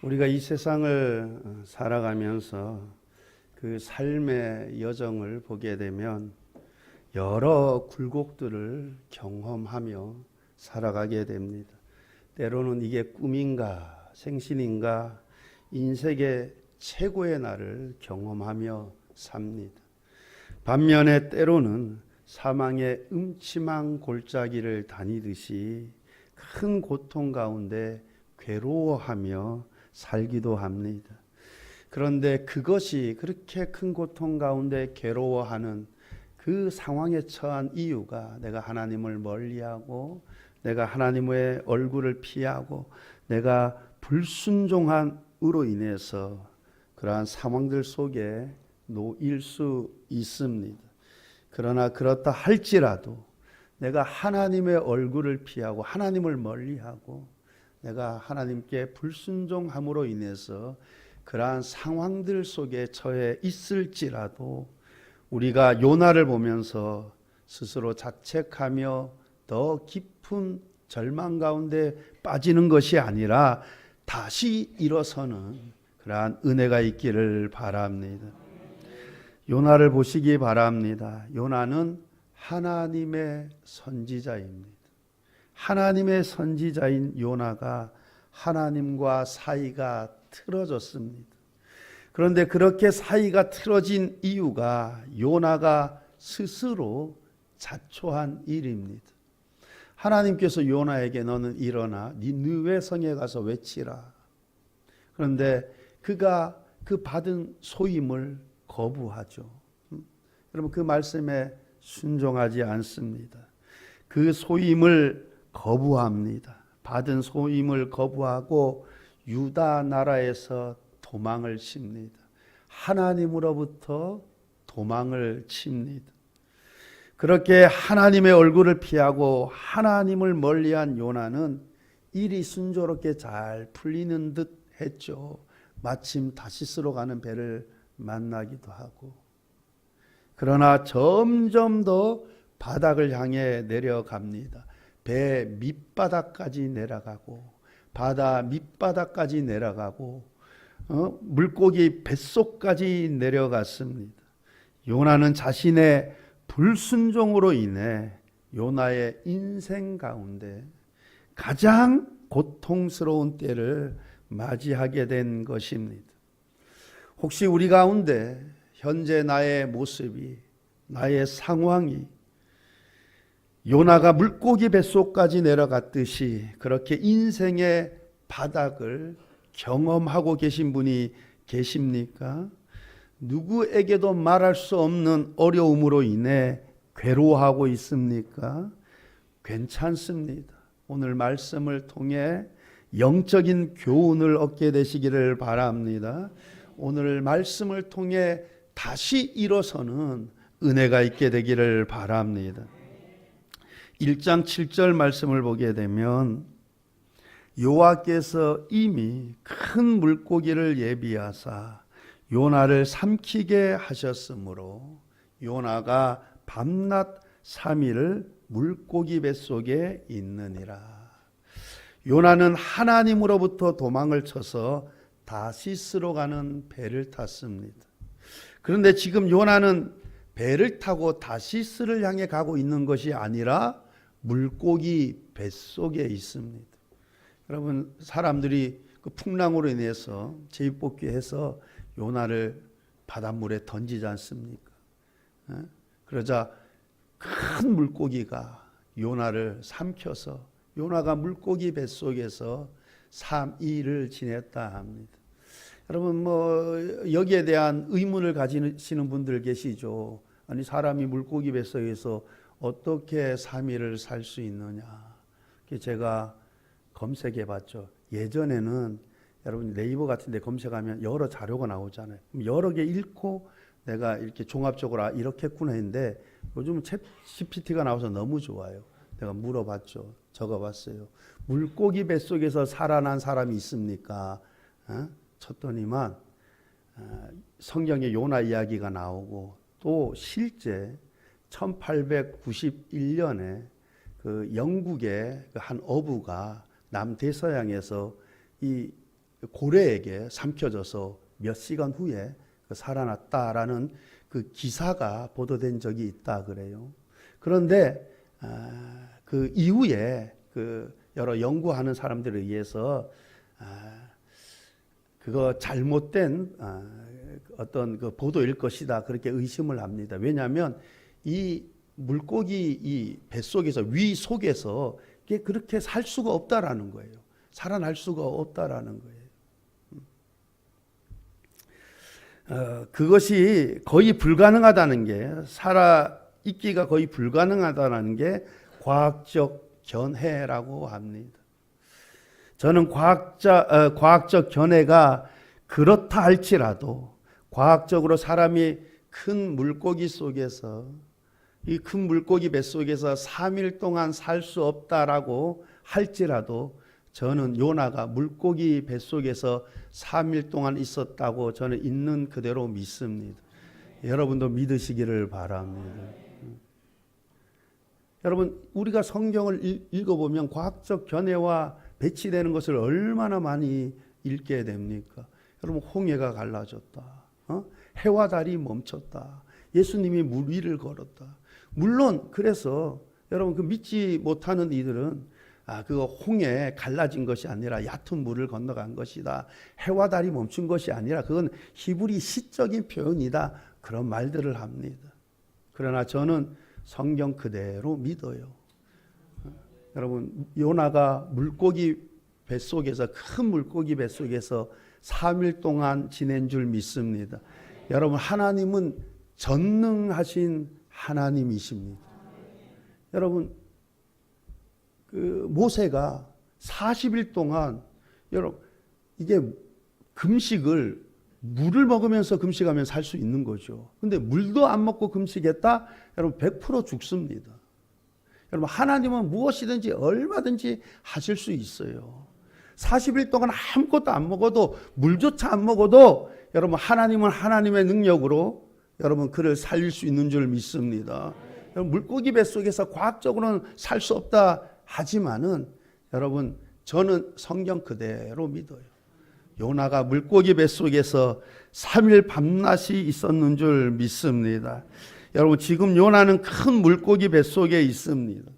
우리가 이 세상을 살아가면서 그 삶의 여정을 보게 되면 여러 굴곡들을 경험하며 살아가게 됩니다. 때로는 이게 꿈인가 생신인가 인생의 최고의 날을 경험하며 삽니다. 반면에 때로는 사망의 음침한 골짜기를 다니듯이 큰 고통 가운데 괴로워하며 살기도 합니다. 그런데 그것이 그렇게 큰 고통 가운데 괴로워하는 그 상황에 처한 이유가 내가 하나님을 멀리하고 내가 하나님의 얼굴을 피하고 내가 불순종함으로 인해서 그러한 상황들 속에 놓일 수 있습니다. 그러나 그렇다 할지라도 내가 하나님의 얼굴을 피하고 하나님을 멀리하고 내가 하나님께 불순종함으로 인해서 그러한 상황들 속에 처해 있을지라도 우리가 요나를 보면서 스스로 자책하며 더 깊은 절망 가운데 빠지는 것이 아니라 다시 일어서는 그러한 은혜가 있기를 바랍니다. 요나를 보시기 바랍니다. 요나는 하나님의 선지자입니다. 하나님의 선지자인 요나가 하나님과 사이가 틀어졌습니다. 그런데 그렇게 사이가 틀어진 이유가 요나가 스스로 자초한 일입니다. 하나님께서 요나에게 너는 일어나 니느웨 성에 가서 외치라. 그런데 그가 그 받은 소임을 거부하죠. 여러분 그 말씀에 순종하지 않습니다. 그 소임을 거부합니다. 받은 소임을 거부하고 유다 나라에서 도망을 칩니다. 하나님으로부터 도망을 칩니다. 그렇게 하나님의 얼굴을 피하고 하나님을 멀리한 요나는 일이 순조롭게 잘 풀리는 듯 했죠. 마침 다시스로 가는 배를 만나기도 하고. 그러나 점점 더 바닥을 향해 내려갑니다. 배 밑바닥까지 내려가고 바다 밑바닥까지 내려가고 물고기 뱃속까지 내려갔습니다. 요나는 자신의 불순종으로 인해 요나의 인생 가운데 가장 고통스러운 때를 맞이하게 된 것입니다. 혹시 우리 가운데 현재 나의 모습이 나의 상황이 요나가 물고기 뱃속까지 내려갔듯이 그렇게 인생의 바닥을 경험하고 계신 분이 계십니까? 누구에게도 말할 수 없는 어려움으로 인해 괴로워하고 있습니까? 괜찮습니다. 오늘 말씀을 통해 영적인 교훈을 얻게 되시기를 바랍니다. 오늘 말씀을 통해 다시 일어서는 은혜가 있게 되기를 바랍니다. 1장 7절 말씀을 보게 되면 여호와께서 이미 큰 물고기를 예비하사 요나를 삼키게 하셨으므로 요나가 밤낮 3일을 물고기 뱃속에 있느니라. 요나는 하나님으로부터 도망을 쳐서 다시스로 가는 배를 탔습니다. 그런데 지금 요나는 배를 타고 다시스를 향해 가고 있는 것이 아니라 물고기 뱃속에 있습니다. 여러분 사람들이 그 풍랑으로 인해서 제비뽑기해서 요나를 바닷물에 던지지 않습니까? 그러자 큰 물고기가 요나를 삼켜서 요나가 물고기 뱃속에서 3일을 지냈다 합니다. 여러분 여기에 대한 의문을 가지시는 분들 계시죠. 아니 사람이 물고기 뱃속에서 어떻게 3일을 살 수 있느냐. 제가 검색해 봤죠. 예전에는 여러분 네이버 같은 데 검색하면 여러 자료가 나오잖아요. 여러 개 읽고 내가 이렇게 종합적으로 이렇게 했구나 했는데 요즘은 챗 GPT가 나와서 너무 좋아요. 내가 물어봤죠. 적어봤어요. 물고기 뱃속에서 살아난 사람이 있습니까? 쳤더니만 성경에 요나 이야기가 나오고 또 실제 1891년에 그 영국의 한 어부가 남대서양에서 이 그 고래에게 삼켜져서 몇 시간 후에 살아났다라는 그 기사가 보도된 적이 있다 그래요. 그런데 그 이후에 그 여러 연구하는 사람들에 의해서 그거 잘못된 어떤 그 보도일 것이다 그렇게 의심을 합니다. 왜냐하면 이 물고기 이 뱃속에서 위 속에서 이게 그렇게 살 수가 없다라는 거예요. 살아날 수가 없다라는 거예요. 그것이 거의 불가능하다는 게 살아 있기가 거의 불가능하다는 게 과학적 견해라고 합니다. 저는 과학적 견해가 그렇다 할지라도 과학적으로 사람이 큰 물고기 속에서 이 큰 물고기 뱃속에서 3일 동안 살 수 없다라고 할지라도 저는 요나가 물고기 뱃속에서 3일 동안 있었다고 저는 있는 그대로 믿습니다. 여러분도 믿으시기를 바랍니다. 여러분 우리가 성경을 읽어보면 과학적 견해와 배치되는 것을 얼마나 많이 읽게 됩니까? 여러분 홍해가 갈라졌다. 해와 달이 멈췄다. 예수님이 물 위를 걸었다. 물론 그래서 여러분 그 믿지 못하는 이들은 그거 홍해 갈라진 것이 아니라 얕은 물을 건너간 것이다. 해와 달이 멈춘 것이 아니라 그건 히브리 시적인 표현이다. 그런 말들을 합니다. 그러나 저는 성경 그대로 믿어요. 여러분 요나가 물고기 뱃속에서 큰 물고기 뱃속에서 3일 동안 지낸 줄 믿습니다. 여러분 하나님은 전능하신 하나님이십니다. 여러분 그 모세가 40일 동안 여러분 이게 금식을 물을 먹으면서 금식하면 살 수 있는 거죠. 근데 물도 안 먹고 금식했다? 여러분 100% 죽습니다. 여러분 하나님은 무엇이든지 얼마든지 하실 수 있어요. 40일 동안 아무것도 안 먹어도 물조차 안 먹어도 여러분 하나님은 하나님의 능력으로 여러분 그를 살릴 수 있는 줄 믿습니다. 여러분 물고기 뱃속에서 과학적으로는 살 수 없다 하지만은 여러분 저는 성경 그대로 믿어요. 요나가 물고기 뱃속에서 3일 밤낮이 있었는 줄 믿습니다. 여러분 지금 요나는 큰 물고기 뱃속에 있습니다.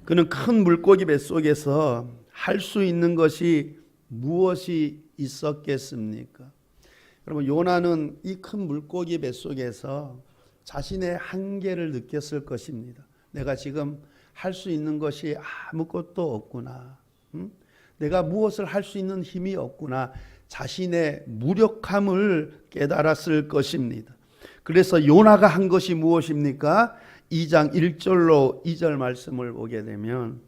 그는 큰 물고기 뱃속에서 할 수 있는 것이 무엇이 있었겠습니까? 여러분 요나는 이 큰 물고기 뱃속에서 자신의 한계를 느꼈을 것입니다. 내가 지금 할 수 있는 것이 아무것도 없구나. 내가 무엇을 할 수 있는 힘이 없구나. 자신의 무력함을 깨달았을 것입니다. 그래서 요나가 한 것이 무엇입니까? 2장 1절로 2절 말씀을 보게 되면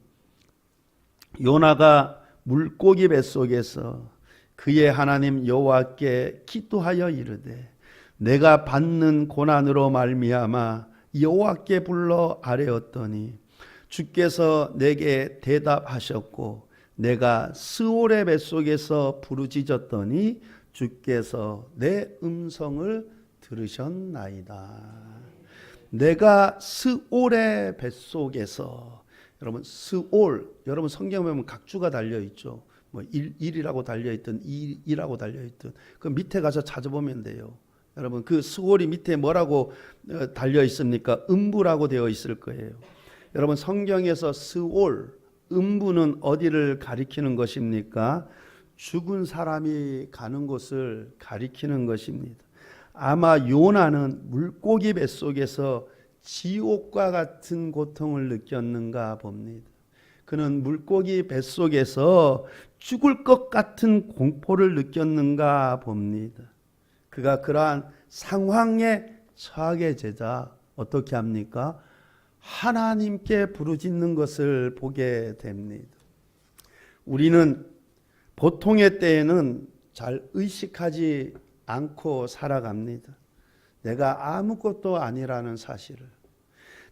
요나가 물고기 뱃속에서 그의 하나님 여호와께 기도하여 이르되 내가 받는 고난으로 말미암아 여호와께 불러 아뢰었더니 주께서 내게 대답하셨고 내가 스올의 뱃속에서 부르짖었더니 주께서 내 음성을 들으셨나이다. 내가 스올의 뱃속에서 여러분 스올 여러분 성경에 보면 각주가 달려 있죠. 뭐 1이라고 달려 있든 2라고 달려 있든 그 밑에 가서 찾아보면 돼요. 여러분 그 스올이 밑에 뭐라고 달려 있습니까? 음부라고 되어 있을 거예요. 여러분 성경에서 스올 음부는 어디를 가리키는 것입니까? 죽은 사람이 가는 곳을 가리키는 것입니다. 아마 요나는 물고기 뱃속에서 지옥과 같은 고통을 느꼈는가 봅니다. 그는 물고기 뱃속에서 죽을 것 같은 공포를 느꼈는가 봅니다. 그가 그러한 상황에 처하게 되자 어떻게 합니까? 하나님께 부르짖는 것을 보게 됩니다. 우리는 보통의 때에는 잘 의식하지 않고 살아갑니다. 내가 아무것도 아니라는 사실을,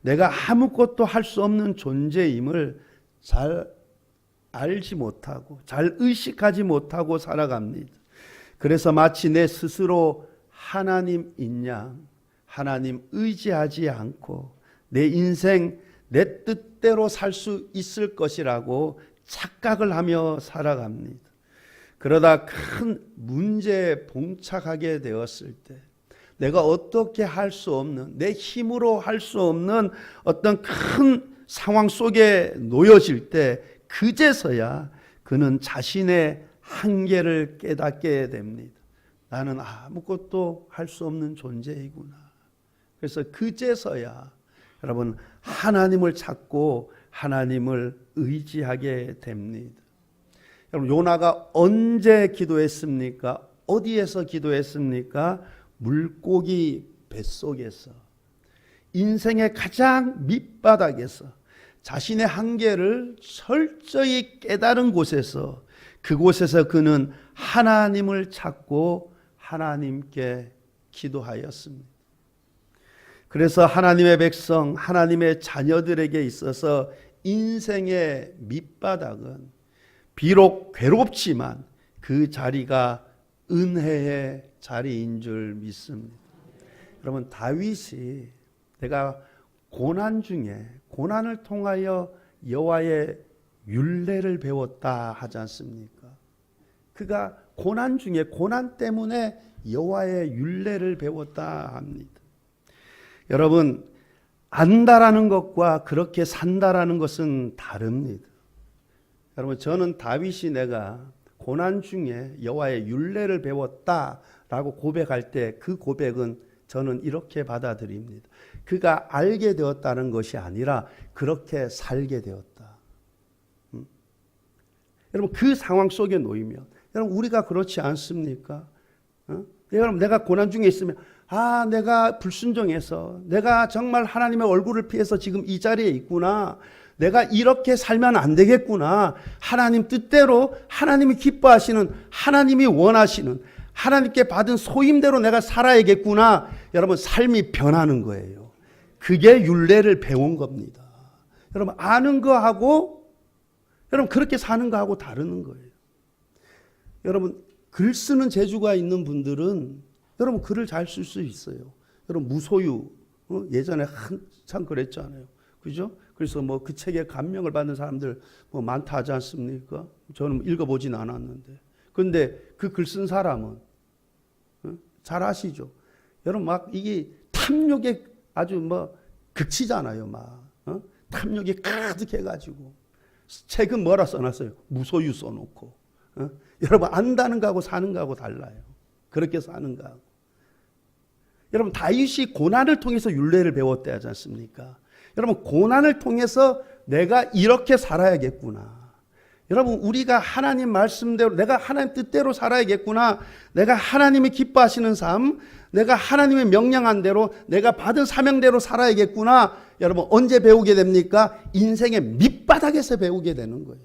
내가 아무것도 할 수 없는 존재임을 잘 알지 못하고 잘 의식하지 못하고 살아갑니다. 그래서 마치 내 스스로 하나님인 양 하나님 의지하지 않고 내 인생 내 뜻대로 살 수 있을 것이라고 착각을 하며 살아갑니다. 그러다 큰 문제에 봉착하게 되었을 때 내가 어떻게 할 수 없는, 내 힘으로 할 수 없는 어떤 큰 상황 속에 놓여질 때 그제서야 그는 자신의 한계를 깨닫게 됩니다. 나는 아무것도 할 수 없는 존재이구나. 그래서 그제서야 여러분 하나님을 찾고 하나님을 의지하게 됩니다. 여러분 요나가 언제 기도했습니까? 어디에서 기도했습니까? 물고기 뱃속에서, 인생의 가장 밑바닥에서 자신의 한계를 철저히 깨달은 곳에서, 그곳에서 그는 하나님을 찾고 하나님께 기도하였습니다. 그래서 하나님의 백성, 하나님의 자녀들에게 있어서 인생의 밑바닥은 비록 괴롭지만 그 자리가 은혜의 자리인 줄 믿습니다. 여러분 다윗이 내가 고난 중에 고난을 통하여 여호와의 율례를 배웠다 하지 않습니까? 그가 고난 중에 고난 때문에 여호와의 율례를 배웠다 합니다. 여러분 안다라는 것과 그렇게 산다라는 것은 다릅니다. 여러분 저는 다윗이 내가 고난 중에 여호와의 율례를 배웠다라고 고백할 때 그 고백은 저는 이렇게 받아들입니다. 그가 알게 되었다는 것이 아니라 그렇게 살게 되었다. 여러분 그 상황 속에 놓이면 여러분 우리가 그렇지 않습니까? 여러분 내가 고난 중에 있으면 내가 불순종해서 내가 정말 하나님의 얼굴을 피해서 지금 이 자리에 있구나. 내가 이렇게 살면 안 되겠구나. 하나님 뜻대로 하나님이 기뻐하시는, 하나님이 원하시는, 하나님께 받은 소임대로 내가 살아야겠구나. 여러분 삶이 변하는 거예요. 그게 율례를 배운 겁니다. 여러분 아는 거하고 여러분 그렇게 사는 거하고 다르는 거예요. 여러분 글 쓰는 재주가 있는 분들은 여러분 글을 잘 쓸 수 있어요. 여러분 무소유 예전에 한참 그랬잖아요. 그죠? 그래서 뭐 그 책에 감명을 받는 사람들 뭐 많다 하지 않습니까? 저는 읽어보진 않았는데. 그런데 그 글 쓴 사람은 잘 아시죠? 여러분 막 이게 탐욕에 아주 뭐 극치잖아요. 막 탐욕이 가득해가지고 책은 뭐라 써놨어요? 무소유 써놓고. 여러분 안다는 거하고 사는 거하고 달라요. 그렇게 사는 거하고. 여러분 다윗이 고난을 통해서 율례를 배웠대 하지 않습니까? 여러분 고난을 통해서 내가 이렇게 살아야겠구나. 여러분 우리가 하나님 말씀대로 내가 하나님 뜻대로 살아야겠구나. 내가 하나님이 기뻐하시는 삶, 내가 하나님의 명령한 대로 내가 받은 사명대로 살아야겠구나. 여러분 언제 배우게 됩니까? 인생의 밑바닥에서 배우게 되는 거예요.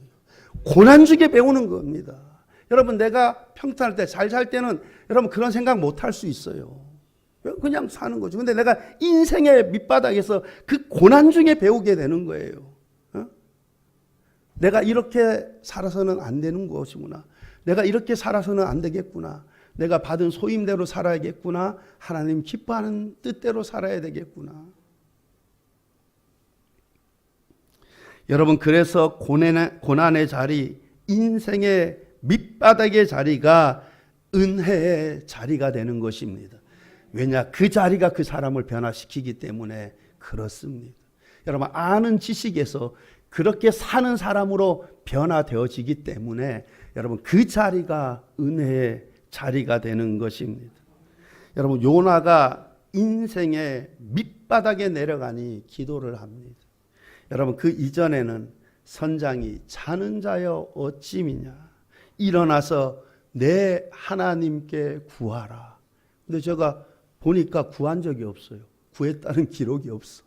고난 중에 배우는 겁니다. 여러분 내가 평탄할 때 잘 살 때는 여러분 그런 생각 못 할 수 있어요. 그냥 사는 거죠. 근데 내가 인생의 밑바닥에서 그 고난 중에 배우게 되는 거예요. 내가 이렇게 살아서는 안 되는 것이구나. 내가 이렇게 살아서는 안 되겠구나. 내가 받은 소임대로 살아야겠구나. 하나님 기뻐하는 뜻대로 살아야 되겠구나. 여러분 그래서 고난의 자리, 인생의 밑바닥의 자리가 은혜의 자리가 되는 것입니다. 왜냐? 그 자리가 그 사람을 변화시키기 때문에 그렇습니다. 여러분 아는 지식에서 그렇게 사는 사람으로 변화되어지기 때문에 여러분 그 자리가 은혜의 자리가 되는 것입니다. 여러분 요나가 인생의 밑바닥에 내려가니 기도를 합니다. 여러분 그 이전에는 선장이 자는 자여 어찌 미냐 일어나서 내 하나님께 구하라. 근데 제가 보니까 구한 적이 없어요. 구했다는 기록이 없어.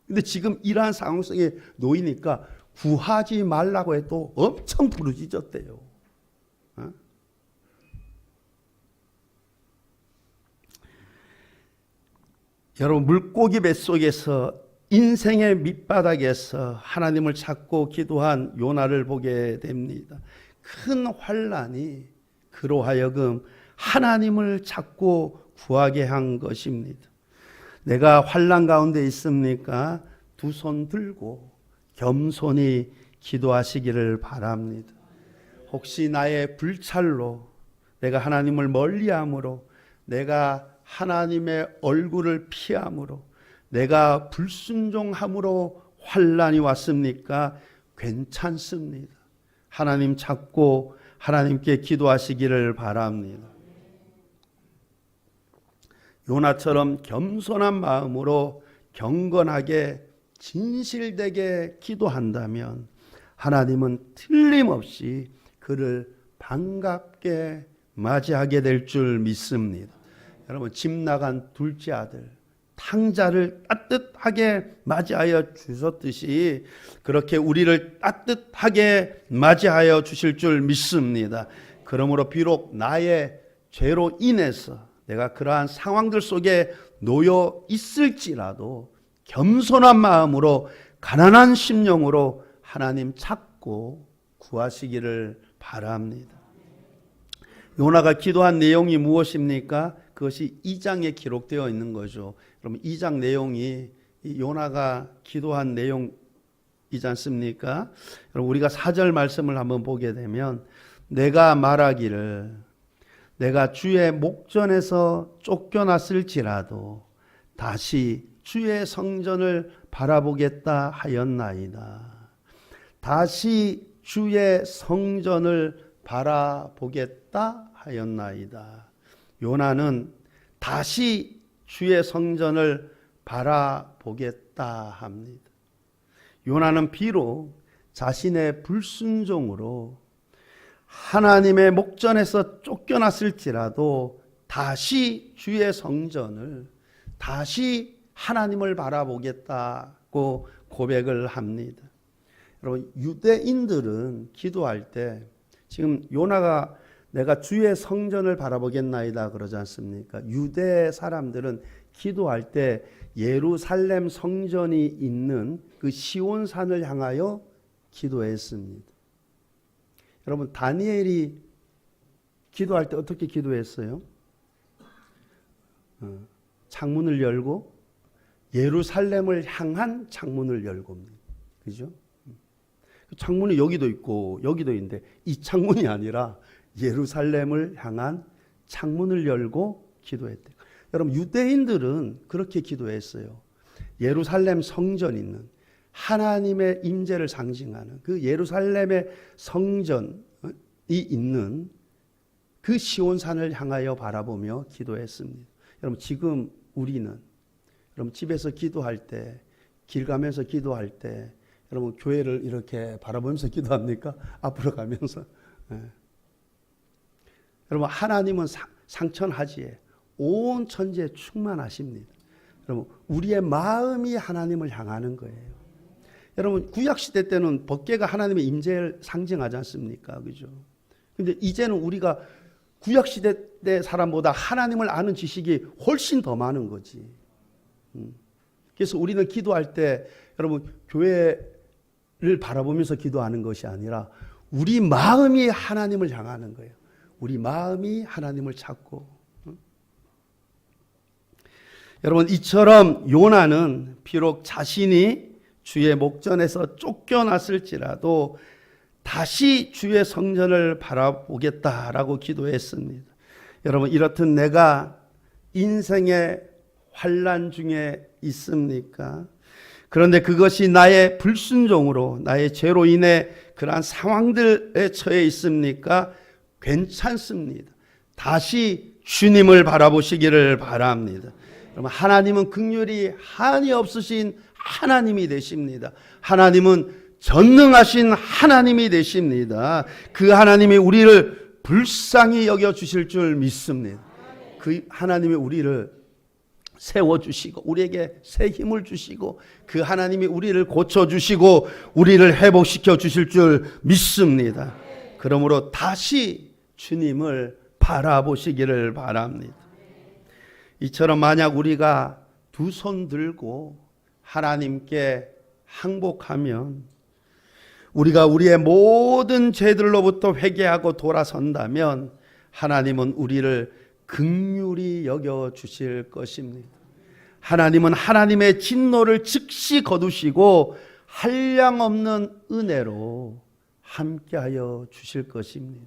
근데 지금 이러한 상황 속에 놓이니까 구하지 말라고 해도 엄청 부르짖었대요. 여러분 물고기 뱃속에서 인생의 밑바닥에서 하나님을 찾고 기도한 요나를 보게 됩니다. 큰 환난이 그로 하여금 하나님을 찾고 구하게 한 것입니다. 내가 환난 가운데 있습니까? 두 손 들고 겸손히 기도하시기를 바랍니다. 혹시 나의 불찰로 내가 하나님을 멀리함으로, 내가 하나님의 얼굴을 피함으로, 내가 불순종함으로 환난이 왔습니까? 괜찮습니다. 하나님 찾고 하나님께 기도하시기를 바랍니다. 요나처럼 겸손한 마음으로 경건하게 진실되게 기도한다면 하나님은 틀림없이 그를 반갑게 맞이하게 될 줄 믿습니다. 여러분, 집 나간 둘째 아들 탕자를 따뜻하게 맞이하여 주셨듯이 그렇게 우리를 따뜻하게 맞이하여 주실 줄 믿습니다. 그러므로 비록 나의 죄로 인해서 내가 그러한 상황들 속에 놓여 있을지라도 겸손한 마음으로 가난한 심령으로 하나님 찾고 구하시기를 바랍니다. 요나가 기도한 내용이 무엇입니까? 그것이 2장에 기록되어 있는 거죠. 그럼 2장 내용이 요나가 기도한 내용이지 않습니까? 여러분, 우리가 4절 말씀을 한번 보게 되면, 내가 말하기를 내가 주의 목전에서 쫓겨났을지라도 다시 주의 성전을 바라보겠다 하였나이다. 다시 주의 성전을 바라보겠다 하였나이다. 요나는 다시 주의 성전을 바라보겠다 합니다. 요나는 비록 자신의 불순종으로 하나님의 목전에서 쫓겨났을지라도 다시 주의 성전을, 다시 하나님을 바라보겠다고 고백을 합니다. 여러분, 유대인들은 기도할 때, 지금 요나가 내가 주의 성전을 바라보겠나이다 그러지 않습니까? 유대 사람들은 기도할 때 예루살렘 성전이 있는 그 시온산을 향하여 기도했습니다. 여러분, 다니엘이 기도할 때 어떻게 기도했어요? 창문을 열고 예루살렘을 향한 창문을 열고입니다. 그죠? 창문이 여기도 있고 여기도 있는데 이 창문이 아니라 예루살렘을 향한 창문을 열고 기도했대요. 여러분, 유대인들은 그렇게 기도했어요. 예루살렘 성전 있는 하나님의 임재를 상징하는 그 예루살렘의 성전이 있는 그 시온산을 향하여 바라보며 기도했습니다. 여러분, 지금 우리는 여러분 집에서 기도할 때, 길 가면서 기도할 때 여러분 교회를 이렇게 바라보면서 기도합니까? 앞으로 가면서. 네. 여러분, 하나님은 상천하지에 온 천지에 충만하십니다. 여러분, 우리의 마음이 하나님을 향하는 거예요. 여러분, 구약시대 때는 법궤가 하나님의 임재를 상징하지 않습니까? 그죠? 근데 이제는 우리가 구약시대 때 사람보다 하나님을 아는 지식이 훨씬 더 많은 거지. 그래서 우리는 기도할 때 여러분 교회를 바라보면서 기도하는 것이 아니라 우리 마음이 하나님을 향하는 거예요. 우리 마음이 하나님을 찾고. 여러분, 이처럼 요나는 비록 자신이 주의 목전에서 쫓겨났을지라도 다시 주의 성전을 바라보겠다라고 기도했습니다. 여러분, 이렇듯 내가 인생의 환난 중에 있습니까? 그런데 그것이 나의 불순종으로, 나의 죄로 인해 그러한 상황들에 처해 있습니까? 괜찮습니다. 다시 주님을 바라보시기를 바랍니다. 여러분, 하나님은 긍휼이 한이 없으신 하나님이 되십니다. 하나님은 전능하신 하나님이 되십니다. 그 하나님이 우리를 불쌍히 여겨주실 줄 믿습니다. 그 하나님이 우리를 세워주시고 우리에게 새 힘을 주시고 그 하나님이 우리를 고쳐주시고 우리를 회복시켜 주실 줄 믿습니다. 그러므로 다시 주님을 바라보시기를 바랍니다. 이처럼 만약 우리가 두 손 들고 하나님께 항복하면, 우리가 우리의 모든 죄들로부터 회개하고 돌아선다면 하나님은 우리를 긍휼히 여겨주실 것입니다. 하나님은 하나님의 진노를 즉시 거두시고 한량없는 은혜로 함께하여 주실 것입니다.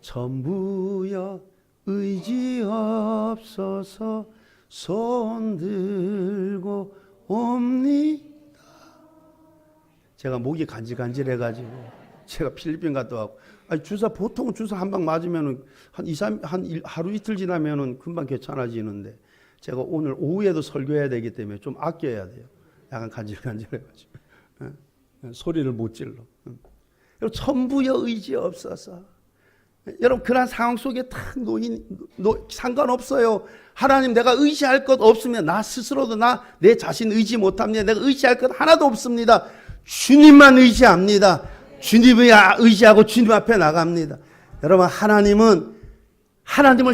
전부여 의지 없어서 손 들고 옵니다. 제가 목이 간질간질해가지고 제가 필리핀 갔다 왔고, 보통 주사 한 방 맞으면 하루 이틀 지나면 금방 괜찮아지는데, 제가 오늘 오후에도 설교해야 되기 때문에 좀 아껴야 돼요. 약간 간질간질해가지고 소리를 못 질러. 여러분, 천부여 의지 없어서, 여러분 그런 상황 속에 탁 상관없어요. 하나님, 내가 의지할 것 없으면 나 스스로도 내 자신 의지 못합니다. 내가 의지할 것 하나도 없습니다. 주님만 의지합니다. 주님을 의지하고 주님 앞에 나갑니다. 여러분, 하나님을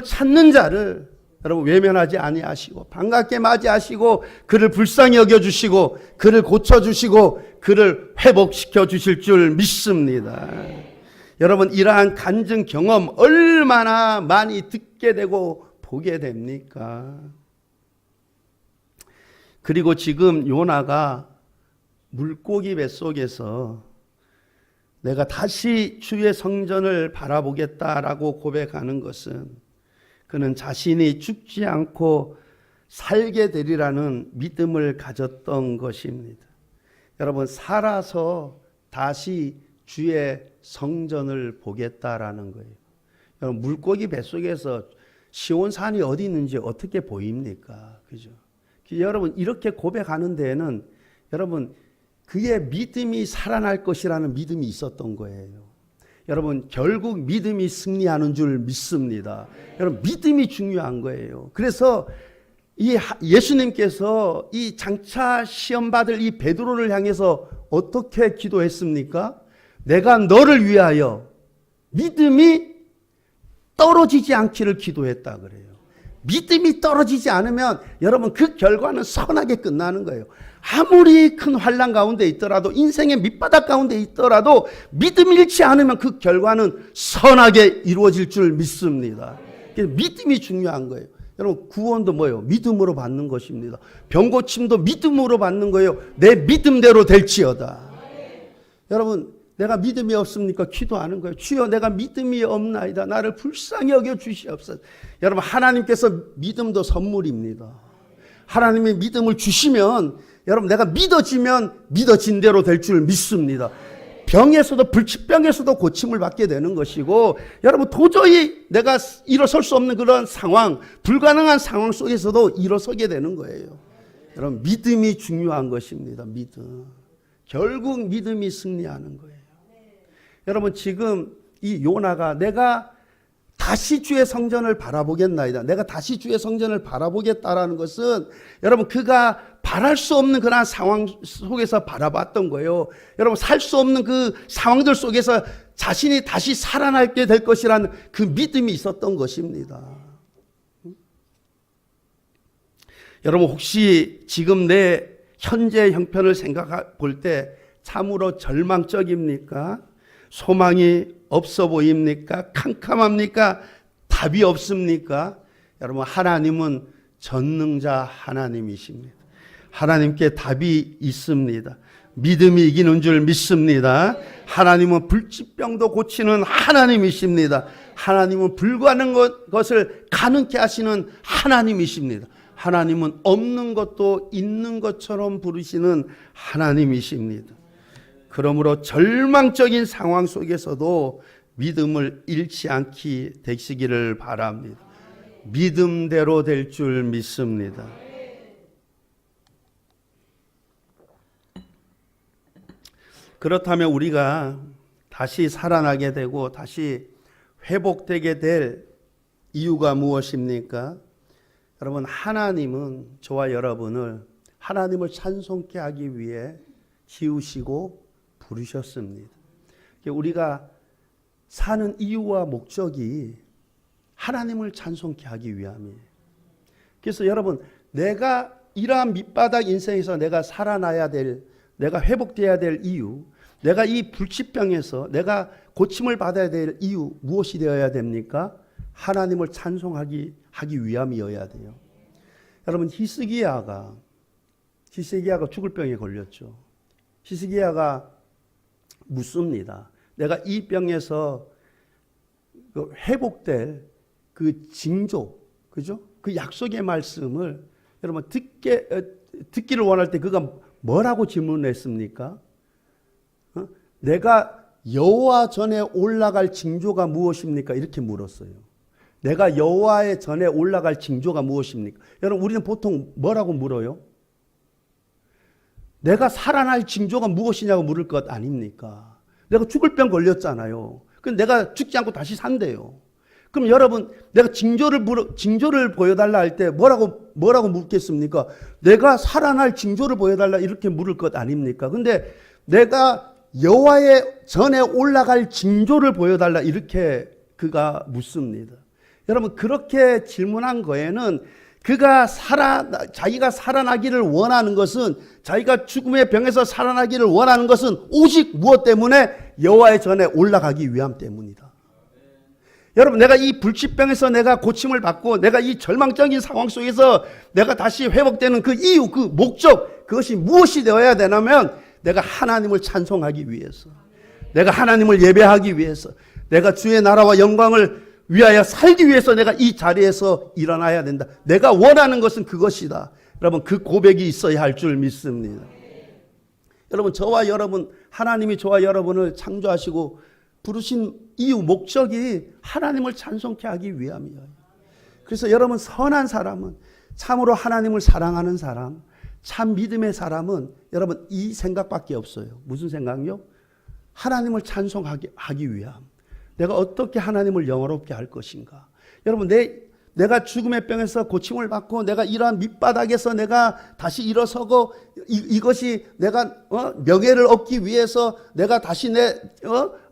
찾는 자를 여러분 외면하지 아니하시고 반갑게 맞이하시고 그를 불쌍히 여겨주시고 그를 고쳐주시고 그를 회복시켜 주실 줄 믿습니다. 여러분, 이러한 간증 경험 얼마나 많이 듣게 되고 보게 됩니까? 그리고 지금 요나가 물고기 뱃속에서 내가 다시 주의 성전을 바라보겠다라고 고백하는 것은 그는 자신이 죽지 않고 살게 되리라는 믿음을 가졌던 것입니다. 여러분, 살아서 다시 주의 성전을 보겠다라는 거예요. 여러분, 물고기 뱃속에서 시온산이 어디 있는지 어떻게 보입니까? 그죠? 여러분, 이렇게 고백하는 데에는 여러분 그의 믿음이 살아날 것이라는 믿음이 있었던 거예요. 여러분, 결국 믿음이 승리하는 줄 믿습니다. 여러분, 믿음이 중요한 거예요. 그래서 이 예수님께서 이 장차 시험 받을 이 베드로를 향해서 어떻게 기도했습니까? 내가 너를 위하여 믿음이 떨어지지 않기를 기도했다 그래요. 믿음이 떨어지지 않으면 여러분 그 결과는 선하게 끝나는 거예요. 아무리 큰 환난 가운데 있더라도, 인생의 밑바닥 가운데 있더라도 믿음이 잃지 않으면 그 결과는 선하게 이루어질 줄 믿습니다. 믿음이 중요한 거예요. 여러분, 구원도 뭐예요? 믿음으로 받는 것입니다. 병고침도 믿음으로 받는 거예요. 내 믿음대로 될지어다. 여러분, 내가 믿음이 없습니까? 기도하는 거예요. 주여, 내가 믿음이 없나이다. 나를 불쌍히 여겨 주시옵소서. 여러분, 하나님께서 믿음도 선물입니다. 하나님이 믿음을 주시면 여러분, 내가 믿어지면 믿어진 대로 될 줄 믿습니다. 병에서도, 불치병에서도 고침을 받게 되는 것이고, 여러분 도저히 내가 일어설 수 없는 그런 상황, 불가능한 상황 속에서도 일어서게 되는 거예요. 여러분, 믿음이 중요한 것입니다. 믿음. 결국 믿음이 승리하는 거예요. 여러분, 지금 이 요나가 내가 다시 주의 성전을 바라보겠나이다. 내가 다시 주의 성전을 바라보겠다라는 것은 여러분 그가 바랄 수 없는 그런 상황 속에서 바라봤던 거예요. 여러분, 살 수 없는 그 상황들 속에서 자신이 다시 살아나게 될 것이라는 그 믿음이 있었던 것입니다. 여러분, 혹시 지금 내 현재 형편을 생각해 볼 때 참으로 절망적입니까? 소망이 없어 보입니까? 캄캄합니까? 답이 없습니까? 여러분, 하나님은 전능자 하나님이십니다. 하나님께 답이 있습니다. 믿음이 이기는 줄 믿습니다. 하나님은 불치병도 고치는 하나님이십니다. 하나님은 불가능한 것을 가능케 하시는 하나님이십니다. 하나님은 없는 것도 있는 것처럼 부르시는 하나님이십니다. 그러므로 절망적인 상황 속에서도 믿음을 잃지 않게 되시기를 바랍니다. 믿음대로 될 줄 믿습니다. 그렇다면 우리가 다시 살아나게 되고 다시 회복되게 될 이유가 무엇입니까? 여러분, 하나님은 저와 여러분을 하나님을 찬송케 하기 위해 지으시고 부르셨습니다. 우리가 사는 이유와 목적이 하나님을 찬송케 하기 위함이에요. 그래서 여러분, 내가 이러한 밑바닥 인생에서 내가 살아나야 될, 내가 회복돼야 될 이유, 내가 이 불치병에서 내가 고침을 받아야 될 이유 무엇이 되어야 됩니까? 하나님을 찬송하기 위함이어야 돼요. 여러분, 히스기야가 죽을 병에 걸렸죠. 히스기야가 묻습니다. 내가 이 병에서 회복될 그 징조, 그죠? 그 약속의 말씀을 여러분 듣기를 원할 때 그가 뭐라고 질문했습니까? 내가 여호와 전에 올라갈 징조가 무엇입니까? 이렇게 물었어요. 내가 여호와의 전에 올라갈 징조가 무엇입니까? 여러분 우리는 보통 뭐라고 물어요? 내가 살아날 징조가 무엇이냐고 물을 것 아닙니까? 내가 죽을 병 걸렸잖아요. 그럼 내가 죽지 않고 다시 산대요. 그럼 여러분 내가 징조를 보여달라 할 때 뭐라고 묻겠습니까? 내가 살아날 징조를 보여달라 이렇게 물을 것 아닙니까? 근데 내가 여호와의 전에 올라갈 징조를 보여달라 이렇게 그가 묻습니다. 여러분 그렇게 질문한 거에는 자기가 살아나기를 원하는 것은, 자기가 죽음의 병에서 살아나기를 원하는 것은 오직 무엇 때문에? 여호와의 전에 올라가기 위함 때문이다. 여러분 내가 이 불치병에서 내가 고침을 받고 내가 이 절망적인 상황 속에서 내가 다시 회복되는 그 이유, 그 목적, 그것이 무엇이 되어야 되냐면 내가 하나님을 찬송하기 위해서, 내가 하나님을 예배하기 위해서, 내가 주의 나라와 영광을 위하여 살기 위해서 내가 이 자리에서 일어나야 된다. 내가 원하는 것은 그것이다. 여러분 그 고백이 있어야 할 줄 믿습니다. 여러분 저와 여러분, 하나님이 저와 여러분을 창조하시고 부르신 이유, 목적이 하나님을 찬송케 하기 위함이에요. 그래서 여러분 선한 사람은, 참으로 하나님을 사랑하는 사람, 참 믿음의 사람은 여러분 이 생각밖에 없어요. 무슨 생각요? 하나님을 찬송하기 위함. 내가 어떻게 하나님을 영화롭게 할 것인가. 여러분 내가 죽음의 병에서 고침을 받고 내가 이러한 밑바닥에서 내가 다시 일어서고 이것이 내가 명예를 얻기 위해서 내가 다시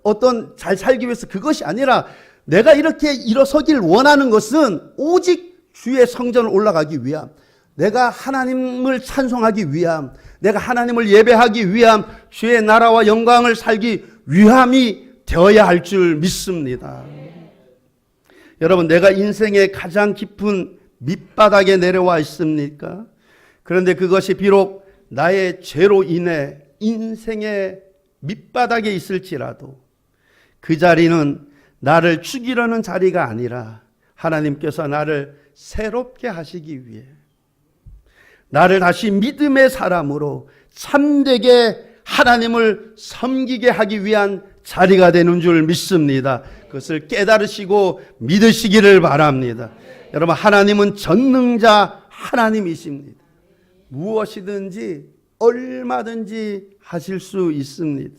어떤 잘 살기 위해서, 그것이 아니라 내가 이렇게 일어서길 원하는 것은 오직 주의 성전을 올라가기 위함, 내가 하나님을 찬송하기 위함, 내가 하나님을 예배하기 위함, 주의 나라와 영광을 살기 위함이 되어야 할 줄 믿습니다. 여러분 내가 인생의 가장 깊은 밑바닥에 내려와 있습니까? 그런데 그것이 비록 나의 죄로 인해 인생의 밑바닥에 있을지라도 그 자리는 나를 죽이려는 자리가 아니라 하나님께서 나를 새롭게 하시기 위해, 나를 다시 믿음의 사람으로 참되게 하나님을 섬기게 하기 위한 자리가 되는 줄 믿습니다. 그것을 깨달으시고 믿으시기를 바랍니다. 여러분 하나님은 전능자 하나님이십니다. 무엇이든지 얼마든지 하실 수 있습니다.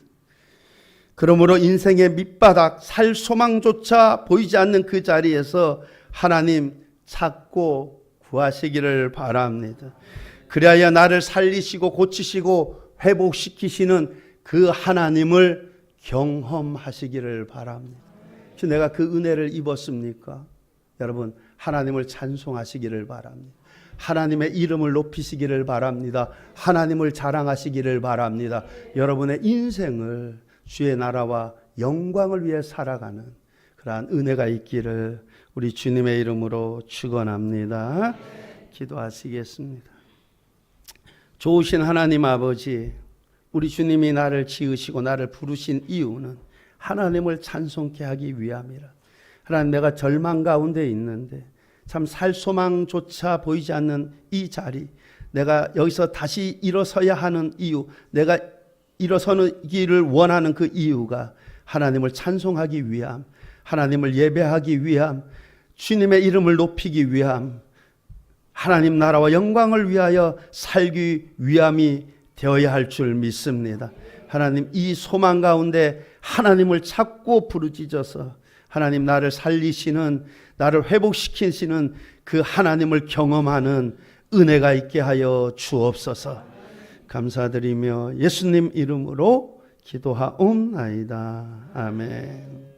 그러므로 인생의 밑바닥, 살 소망조차 보이지 않는 그 자리에서 하나님 찾고 구하시기를 바랍니다. 그래야 나를 살리시고 고치시고 회복시키시는 그 하나님을 경험하시기를 바랍니다. 혹시 내가 그 은혜를 입었습니까? 여러분 하나님을 찬송하시기를 바랍니다. 하나님의 이름을 높이시기를 바랍니다. 하나님을 자랑하시기를 바랍니다. 여러분의 인생을 주의 나라와 영광을 위해 살아가는 그러한 은혜가 있기를 우리 주님의 이름으로 축원합니다. 기도하시겠습니다. 좋으신 하나님 아버지, 우리 주님이 나를 지으시고 나를 부르신 이유는 하나님을 찬송케 하기 위함이라. 하나님 내가 절망 가운데 있는데 참 살 소망조차 보이지 않는 이 자리, 내가 여기서 다시 일어서야 하는 이유, 내가 일어서기를 원하는 그 이유가 하나님을 찬송하기 위함, 하나님을 예배하기 위함, 주님의 이름을 높이기 위함, 하나님 나라와 영광을 위하여 살기 위함이 되어야 할 줄 믿습니다. 하나님 이 소망 가운데 하나님을 찾고 부르짖어서 하나님 나를 살리시는, 나를 회복시키시는 그 하나님을 경험하는 은혜가 있게 하여 주옵소서. 감사드리며 예수님 이름으로 기도하옵나이다. 아멘.